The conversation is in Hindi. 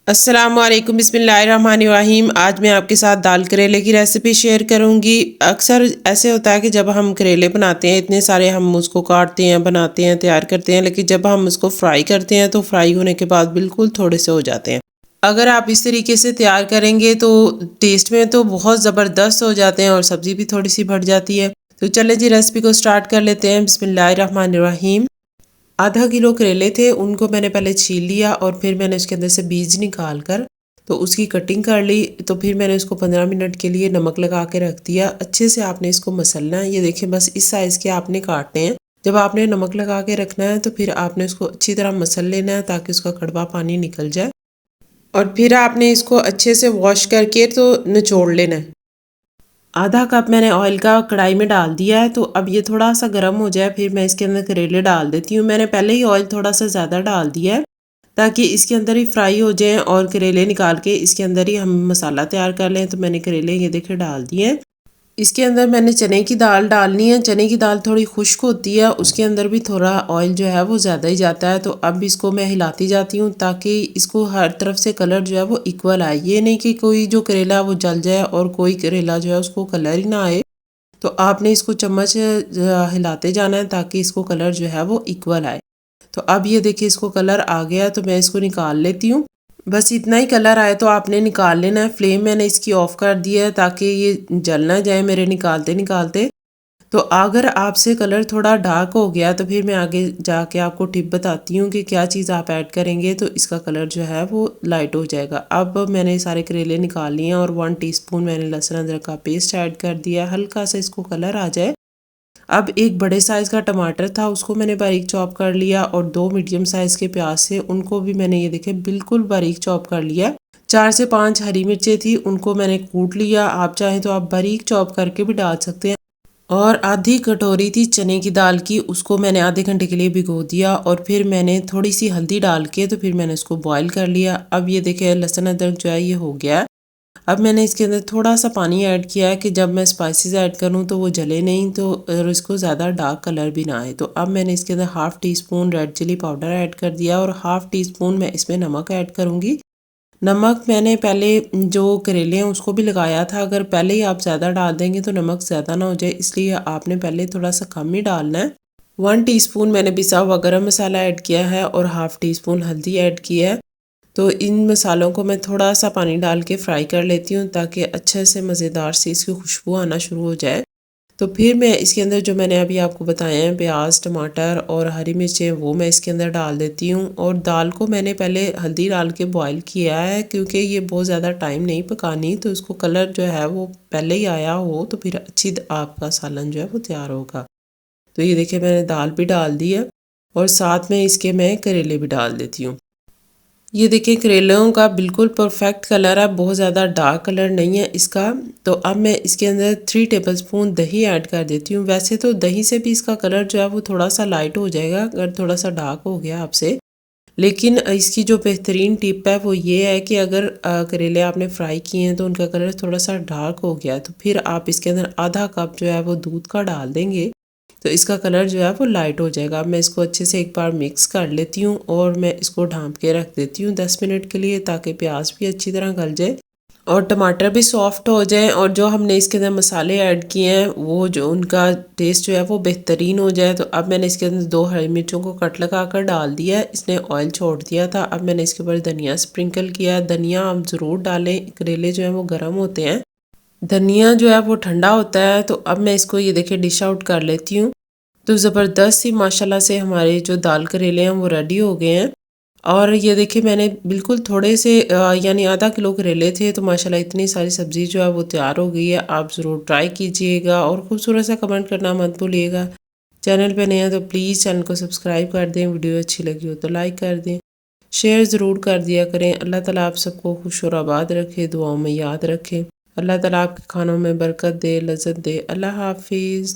अस्सलामुअलैकुम बिस्मिल्लाहिर्रहमानिर्रहीम। आज मैं आपके साथ दाल करेले की रेसिपी शेयर करूंगी। अक्सर ऐसे होता है कि जब हम करेले बनाते हैं इतने सारे हम उसको काटते हैं, बनाते हैं, तैयार करते हैं, लेकिन जब हम उसको फ्राई करते हैं तो फ्राई होने के बाद बिल्कुल थोड़े से हो जाते हैं। अगर आप इस तरीके से तैयार करेंगे तो टेस्ट में तो बहुत ज़बरदस्त हो जाते हैं और सब्ज़ी भी थोड़ी सी बढ़ जाती है। तो चले जी रेसिपी को स्टार्ट कर लेते हैं। बिस्मिल्लाहिर्रहमानिर्रहीम। आधा किलो करेले थे, उनको मैंने पहले छील लिया और फिर मैंने उसके अंदर से बीज निकाल कर तो उसकी कटिंग कर ली। तो फिर मैंने उसको 15 मिनट के लिए नमक लगा के रख दिया। अच्छे से आपने इसको मसलना है। ये देखिए बस इस साइज़ के आपने काटने हैं। जब आपने नमक लगा के रखना है तो फिर आपने उसको अच्छी तरह मसल लेना है ताकि उसका कड़वा पानी निकल जाए। और फिर आपने इसको अच्छे से वॉश करके तो निचोड़ लेना है। आधा कप मैंने ऑयल का कढ़ाई में डाल दिया है। तो अब ये थोड़ा सा गर्म हो जाए फिर मैं इसके अंदर करेले डाल देती हूँ। मैंने पहले ही ऑयल थोड़ा सा ज़्यादा डाल दिया है ताकि इसके अंदर ही फ्राई हो जाएं और करेले निकाल के इसके अंदर ही हम मसाला तैयार कर लें। तो मैंने करेले ये देखिए डाल दिए हैं। इसके अंदर मैंने चने की दाल डालनी है। चने की दाल थोड़ी खुश्क होती है, उसके अंदर भी थोड़ा ऑयल जो है वो ज़्यादा ही जाता है। तो अब इसको मैं हिलाती जाती हूँ ताकि इसको हर तरफ से कलर जो है वो इक्वल आए। ये नहीं कि कोई जो करेला है वो जल जाए और कोई करेला जो है उसको कलर ही ना आए। तो आपने इसको चम्मच हिलाते जाना है ताकि इसको कलर जो है वो इक्वल आए। तो अब ये देखिए इसको कलर आ गया तो मैं इसको निकाल लेती हूँ। बस इतना ही कलर आए तो आपने निकाल लेना है। फ्लेम मैंने इसकी ऑफ कर दिया है ताकि ये जल ना जाए मेरे निकालते निकालते। तो अगर आपसे कलर थोड़ा डार्क हो गया तो फिर मैं आगे जाके आपको टिप बताती हूँ कि क्या चीज़ आप ऐड करेंगे तो इसका कलर जो है वो लाइट हो जाएगा। अब मैंने सारे करेले निकाल लिए हैं और 1 टीस्पून मैंने लहसुन अदरक का पेस्ट ऐड कर दिया। हल्का सा इसको कलर आ जाए। अब एक बड़े साइज़ का टमाटर था उसको मैंने बारीक चॉप कर लिया और 2 मीडियम साइज़ के प्याज से उनको भी मैंने ये देखे बिल्कुल बारीक चॉप कर लिया। 4 से 5 हरी मिर्चें थी उनको मैंने कूट लिया। आप चाहें तो आप बारीक चॉप करके भी डाल सकते हैं। और आधी कटोरी थी चने की दाल की, उसको मैंने आधे घंटे के लिए भिगो दिया और फिर मैंने थोड़ी सी हल्दी डाल के तो फिर मैंने उसको बॉईल कर लिया। अब ये देखिए लहसुन अदरक जो है ये हो गया। अब मैंने इसके अंदर थोड़ा सा पानी ऐड किया है कि जब मैं स्पाइसेस ऐड करूं तो वो जले नहीं तो और इसको ज़्यादा डार्क कलर भी ना आए। तो अब मैंने इसके अंदर half teaspoon red chilli powder add कर दिया और हाफ़ टी स्पून मैं इसमें नमक ऐड करूंगी। नमक मैंने पहले जो करेले हैं उसको भी लगाया था। अगर पहले ही आप ज़्यादा डाल देंगे तो नमक ज़्यादा ना हो जाए, इसलिए आपने पहले थोड़ा सा कम ही डालना है। 1 टीस्पून मैंने पिसा हुआ गरम मसाला ऐड किया है और हाफ़ टी स्पून हल्दी ऐड की है। तो इन मसालों को मैं थोड़ा सा पानी डाल के फ्राई कर लेती हूँ ताकि अच्छे से मज़ेदार सी इसकी खुशबू आना शुरू हो जाए। तो फिर मैं इसके अंदर जो मैंने अभी आपको बताया है प्याज, टमाटर और हरी मिर्चें वो मैं इसके अंदर डाल देती हूँ। और दाल को मैंने पहले हल्दी डाल के बॉईल किया है क्योंकि ये बहुत ज़्यादा टाइम नहीं पकानी, तो इसको कलर जो है वो पहले ही आया हो तो फिर अच्छी आपका सालन जो है वो तैयार होगा। तो ये देखिए मैंने दाल भी डाल दी है और साथ में इसके मैं करेले भी डाल देती हूँ। ये देखिए करेलों का बिल्कुल परफेक्ट कलर है, बहुत ज़्यादा डार्क कलर नहीं है इसका। तो अब मैं इसके अंदर 3 टेबलस्पून दही ऐड कर देती हूँ। वैसे तो दही से भी इसका कलर जो है वो थोड़ा सा लाइट हो जाएगा अगर थोड़ा सा डार्क हो गया आपसे। लेकिन इसकी जो बेहतरीन टिप है वो ये है कि अगर करेले आपने फ्राई किए हैं तो उनका कलर थोड़ा सा डार्क हो गया तो फिर आप इसके अंदर आधा कप जो है वो दूध का डाल देंगे तो इसका कलर जो है वो लाइट हो जाएगा। अब मैं इसको अच्छे से एक बार मिक्स कर लेती हूँ और मैं इसको ढाँप के रख देती हूँ 10 मिनट के लिए ताकि प्याज भी अच्छी तरह गल जाए और टमाटर भी सॉफ्ट हो जाए और जो हमने इसके अंदर मसाले ऐड किए हैं वो जो उनका टेस्ट जो है वो बेहतरीन हो जाए। तो अब मैंने इसके अंदर 2 हरी मिर्चों को कट लगा कर डाल दिया है। इसने ऑयल छोड़ दिया था। अब मैंने इसके ऊपर धनिया स्प्रिंकल किया है। धनिया आप ज़रूर डालें, करेले जो है वो गर्म होते हैं, धनिया जो है वो ठंडा होता है। तो अब मैं इसको ये देखिए डिश आउट कर लेती हूँ। तो ज़बरदस्त सी माशाल्लाह से हमारे जो दाल करेले हैं वो रेडी हो गए हैं। और ये देखिए मैंने बिल्कुल थोड़े से यानी आधा किलो करेले थे तो माशाल्लाह इतनी सारी सब्ज़ी जो है वो तैयार हो गई है। आप ज़रूर ट्राई कीजिएगा और खूबसूरत सा कमेंट करना मत भूलिएगा। चैनल पे नए हैं तो प्लीज़ चैनल को सब्सक्राइब कर दें। वीडियो अच्छी लगी हो तो लाइक कर दें, शेयर ज़रूर कर दिया करें। अल्लाह ताला आप सबको खुश और आबाद रखे, दुआओं में याद रखें। अल्लाह ताला आपके खानों में बरकत दे, लज़्ज़त दे। अल्लाह हाफिज़।